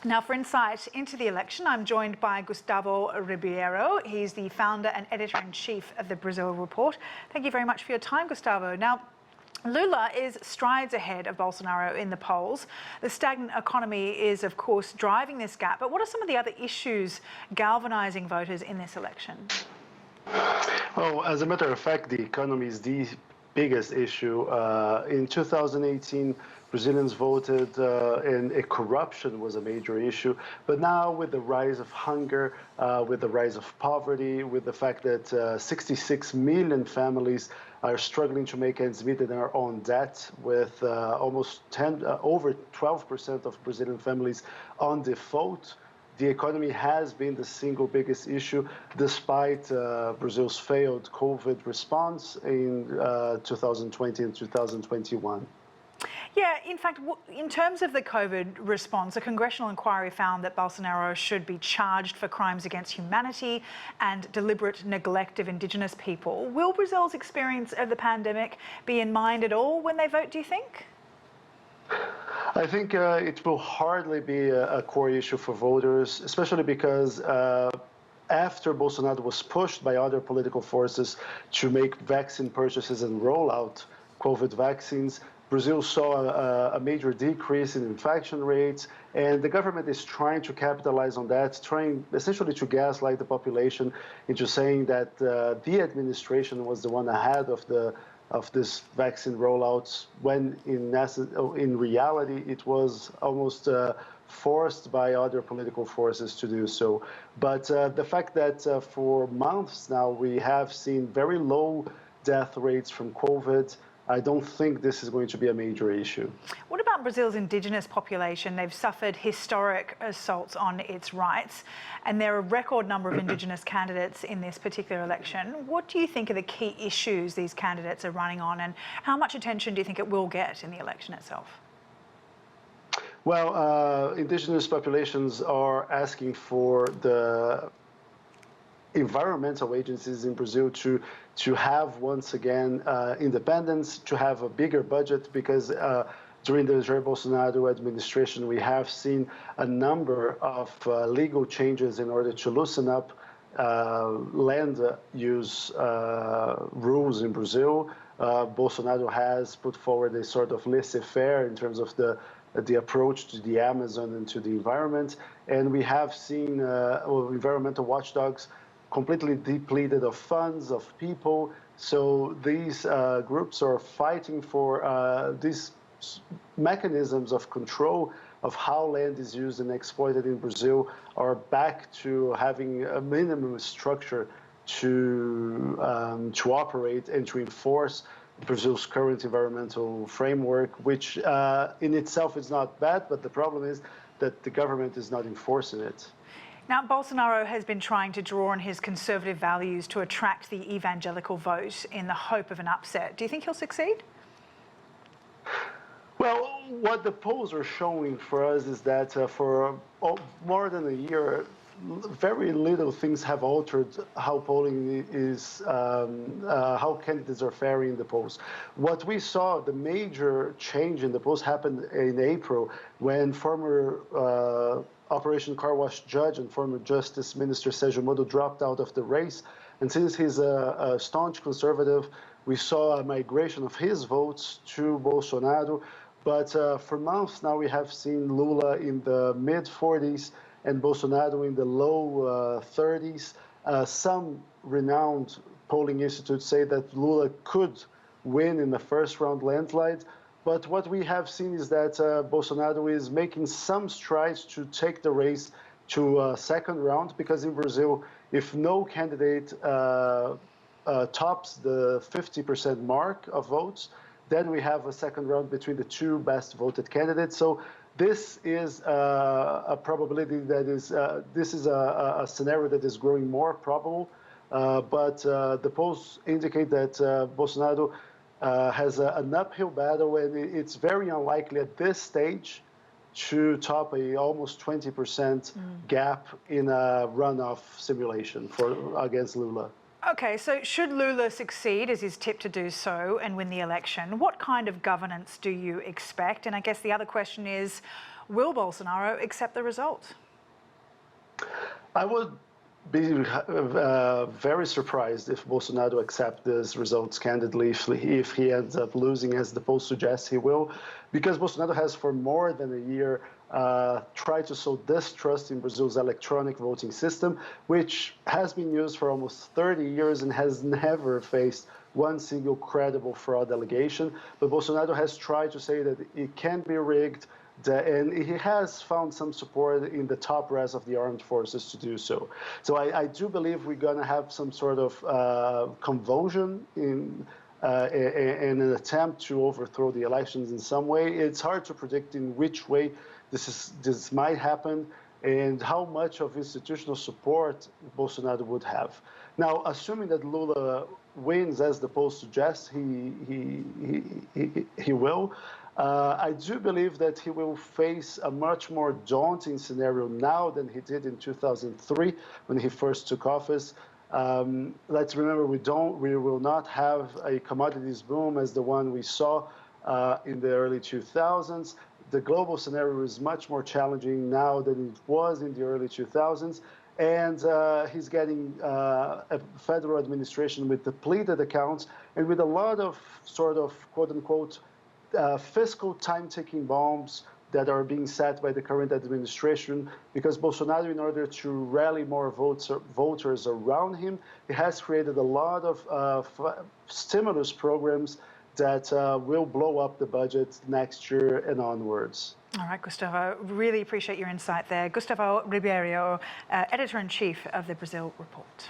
Now, for insight into the election, I'm joined by Gustavo Ribeiro. He's the founder and editor-in-chief of the Brazil Report. Thank you very much for your time, Gustavo. Now, Lula is strides ahead of Bolsonaro in the polls. The stagnant economy is, of course, driving this gap. But what are some of the other issues galvanising voters in this election? Well, as a matter of fact, the economy is the biggest issue. In 2018, Brazilians voted and corruption was a major issue. But now with the rise of hunger, with the rise of poverty, with the fact that 66 million families are struggling to make ends meet and are on debt, with almost over 12% of Brazilian families on default, the economy has been the single biggest issue, despite Brazil's failed COVID response in 2020 and 2021. Yeah, in fact, in terms of the COVID response, a congressional inquiry found that Bolsonaro should be charged for crimes against humanity and deliberate neglect of indigenous people. Will Brazil's experience of the pandemic be in mind at all when they vote, do you think? I think it will hardly be a core issue for voters, especially because after Bolsonaro was pushed by other political forces to make vaccine purchases and roll out COVID vaccines, Brazil saw a major decrease in infection rates, and the government is trying to capitalize on that, trying essentially to gaslight the population into saying that the administration was the one ahead of this vaccine rollouts, when in reality it was almost forced by other political forces to do so. But the fact that for months now we have seen very low death rates from COVID, I don't think this is going to be a major issue. What about Brazil's indigenous population? They've suffered historic assaults on its rights, and there are a record number of indigenous candidates in this particular election. What do you think are the key issues these candidates are running on, and how much attention do you think it will get in the election itself? Well, indigenous populations are asking for the environmental agencies in Brazil to have once again independence, to have a bigger budget, because during the Jair Bolsonaro administration we have seen a number of legal changes in order to loosen up land use rules in Brazil. Bolsonaro has put forward a sort of laissez-faire in terms of the approach to the Amazon and to the environment, and we have seen environmental watchdogs completely depleted of funds, of people. So these groups are fighting for these mechanisms of control of how land is used and exploited in Brazil are back to having a minimum structure to operate and to enforce Brazil's current environmental framework, which in itself is not bad, but the problem is that the government is not enforcing it. Now, Bolsonaro has been trying to draw on his conservative values to attract the evangelical vote in the hope of an upset. Do you think he'll succeed? Well, what the polls are showing for us is that for more than a year, very little things have altered how polling is, how candidates are faring in the polls. What we saw, the major change in the polls happened in April, when former Operation Car Wash judge and former Justice Minister Sérgio Moro dropped out of the race. And since he's a staunch conservative, we saw a migration of his votes to Bolsonaro. But for months now, we have seen Lula in the mid-40s and Bolsonaro in the low 30s. Some renowned polling institutes say that Lula could win in the first round landslide. But what we have seen is that Bolsonaro is making some strides to take the race to a second round, because in Brazil, if no candidate tops the 50% mark of votes, then we have a second round between the two best voted candidates. So this is a probability that is, this is a scenario that is growing more probable. But the polls indicate that Bolsonaro has an uphill battle, and it's very unlikely at this stage to top a almost 20% gap in a runoff simulation against Lula. Okay, so should Lula succeed, as he's tipped to do so, and win the election, what kind of governance do you expect? And I guess the other question is, Will Bolsonaro accept the result? I would be very surprised if Bolsonaro accepts these results candidly, if he ends up losing, as the poll suggests he will, because Bolsonaro has for more than a year tried to sow distrust in Brazil's electronic voting system, which has been used for almost 30 years and has never faced one single credible fraud allegation. But Bolsonaro has tried to say that it can be rigged, and he has found some support in the top brass of the armed forces to do so. So I do believe we're going to have some sort of convulsion in an attempt to overthrow the elections in some way. It's hard to predict in which way this might happen and how much of institutional support Bolsonaro would have. Now, assuming that Lula wins, as the poll suggests, he will. I do believe that he will face a much more daunting scenario now than he did in 2003 when he first took office. Let's remember, we will not have a commodities boom as the one we saw in the early 2000s. The global scenario is much more challenging now than it was in the early 2000s. And he's getting a federal administration with depleted accounts and with a lot of sort of quote unquote fiscal time-ticking bombs that are being set by the current administration, because Bolsonaro, in order to rally more voters around him, he has created a lot of stimulus programs that will blow up the budget next year and onwards. All right, Gustavo, really appreciate your insight there. Gustavo Ribeiro, editor-in-chief of the Brazil Report.